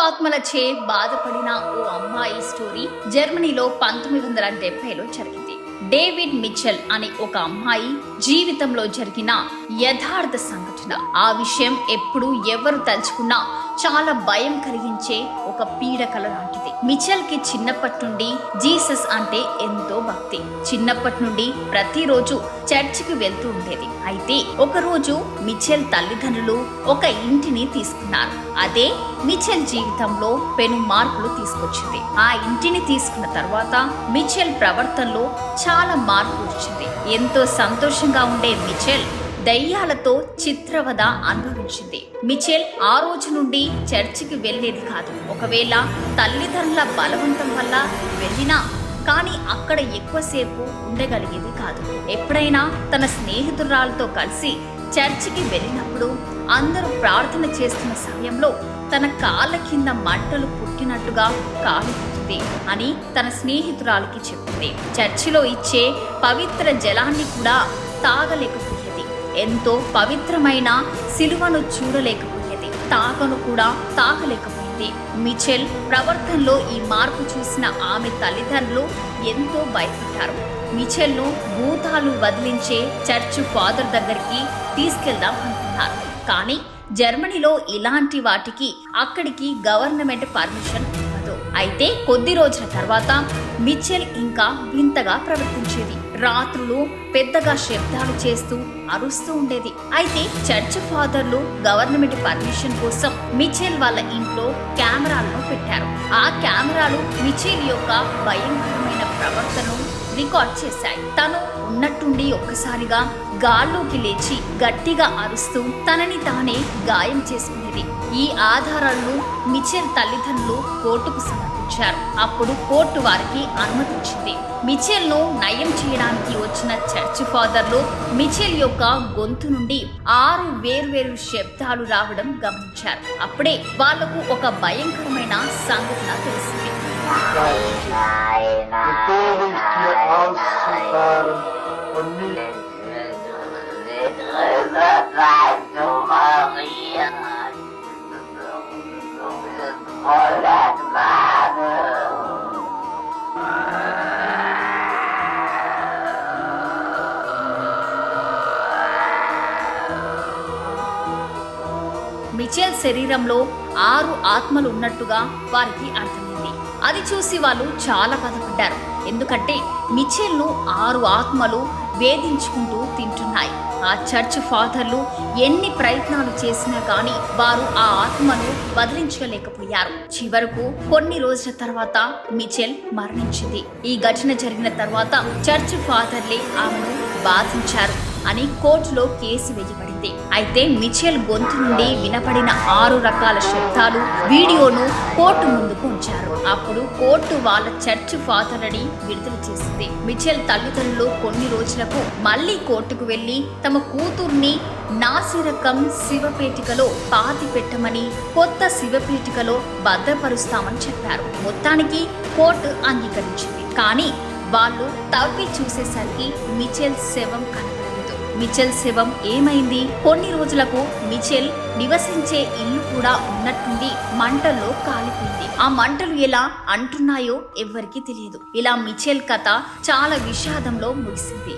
ఆత్మలచే బాధపడిన ఓ అమ్మాయి స్టోరీ జర్మనీలో 1970లో జరిగింది. డేవిడ్ మిచెల్ అనే ఒక అమ్మాయి జీవితంలో జరిగిన యథార్థ సంఘటన. ఆ విషయం ఎప్పుడు ఎవరు తలుచుకున్నా చాలా భయం కలిగించే ఒక పీడకల లాంటిది. మిచెల్ కి చిన్నప్పటి నుండి జీసస్ అంటే ఎంతో భక్తి. చిన్నప్పటి నుండి ప్రతిరోజు చర్చికి వెళ్తూ ఉండేది. అయితే ఒక రోజు మిచెల్ తల్లిదండ్రులు ఒక ఇంటిని తీసుకున్నారు. అదే మిచెల్ జీవితంలో పెను మార్పులు తీసుకొచ్చింది. ఆ ఇంటిని తీసుకున్న తర్వాత మిచెల్ ప్రవర్తనలో చాలా మార్పు వచ్చింది. ఎంతో సంతోషంగా ఉండే మిచెల్ దయ్యాలతో చిత్రవద అనుభవించింది. మిచెల్ ఆ రోజు నుండి చర్చికి వెళ్లేది కాదు. ఒకవేళ తల్లిదండ్రుల బలవంతం వల్ల వెళ్ళినా కానీ అక్కడ ఎక్కువసేపు ఉండగలిగేది కాదు. ఎప్పుడైనా తన స్నేహితురాలతో కలిసి చర్చికి వెళ్ళినప్పుడు అందరూ ప్రార్థన చేస్తున్న సమయంలో తన కాళ్ళ కింద మంటలు పుట్టినట్టుగా కాలిపోతుంది అని తన స్నేహితురాలికి చెప్పింది. చర్చిలో ఇచ్చే పవిత్ర జలాన్ని కూడా తాగలేకపోయేది. ఎంతో పవిత్రమైన సిలువను చూడలేకపోయేది. తాగను కూడా తాగలేకపోయింది. మిచెల్ ప్రవర్తనలో ఈ మార్పు చూసిన ఆమె తల్లిదండ్రులు ఎంతో భయపడ్డారు. మిచెల్ను భూతాలు వదిలించే చర్చ్ ఫాదర్ దగ్గరికి తీసుకెళ్దాం అనుకున్నారు. కానీ జర్మనీలో ఇలాంటి వాటికి అక్కడికి గవర్నమెంట్ పర్మిషన్ ఇవ్వదు. అయితే కొద్ది రోజుల తర్వాత మిచెల్ ఇంకా వింతగా ప్రవర్తించేది. రాత్రులు పెద్దగా శబ్దాలు చేస్తూ అరుస్తూ ఉండేది. అయితే చర్చ్ ఫాదర్లు గవర్నమెంట్ పర్మిషన్ కోసం మిచెల్ వాళ్ళ ఇంట్లో కెమెరాలను పెట్టారు. ఆ కెమెరాలు మిచెల్ యొక్క భయంకరమైన ప్రవర్తనను రికార్డ్ చేశాయి. తను ఉన్నట్టుండి ఒక్కసారిగా గాల్లోకి లేచి గట్టిగా అరుస్తూ తనని తానే గాయం చేసుకునేది. ఈ ఆధారాలను మిచెల్ తల్లిదండ్రులు కోర్టుకు సమర్పించారు. అప్పుడు కోర్టు వారికి అనుమతించింది. మిచెల్ ను నయం చేయడానికి వచ్చిన చర్చ్ ఫాదర్లు మిచెల్ యొక్క గొంతు నుండి 6 వేర్వేరు శబ్దాలు రావడం గమనించారు. అప్పుడే వాళ్లకు ఒక భయంకరమైన సంఘటన తెలిసింది. మిచెల్ శరీరంలో 6 ఆత్మలు ఉన్నట్టుగా వారికి అర్థమైంది. అది చూసి వాళ్ళు చాలా బాధపడ్డారు. ఎందుకంటే మిచెల్ ను 6 ఆత్మలు వేధించుకుంటూ తింటున్నాయి. ఆ చర్చ్ ఫాదర్లు ఎన్ని ప్రయత్నాలు చేసినా కానీ వారు ఆ ఆత్మను వదిలించలేకపోయారు. చివరకు కొన్ని రోజుల తర్వాత మిచెల్ మరణించింది. ఈ ఘటన జరిగిన తర్వాత చర్చ్ ఫాదర్లే ఆమెను బాధించారు అని కోర్టులో కేసు వేయబడింది. అయితే మిచెల్ గొంతు నుండి వినపడిన 6 రకాల శబ్దాలు వీడియోను కోర్టు ముందుకు ఉంచారు. అప్పుడు కోర్టు వాళ్ళ చర్చ్ ఫాదర్లని విడుదల చేసింది. మిచెల్ తల్లిదండ్రులు కొన్ని రోజులకు మళ్లీ కోర్టుకు వెళ్లి తమ కూతుర్ని నాసిరకం శివపేటికలో పాతి పెట్టమని కొత్త శివపేటికలో భద్రపరుస్తామని చెప్పారు. మొత్తానికి కోర్టు అంగీకరించింది. కానీ వాళ్ళు తవ్వి చూసేసరికి మిచెల్ శవం కనబడలేదు. మిచెల్ శవం ఏమైంది? కొన్ని రోజులకు మిచెల్ నివసించే ఇల్లు కూడా ఉన్నట్టుండి మంటల్లో కాలిపోయింది. ఆ మంటలు ఎలా అంటున్నాయో ఎవ్వరికీ తెలియదు. ఇలా మిచెల్ కథ చాలా విషాదంలో ముగిసింది.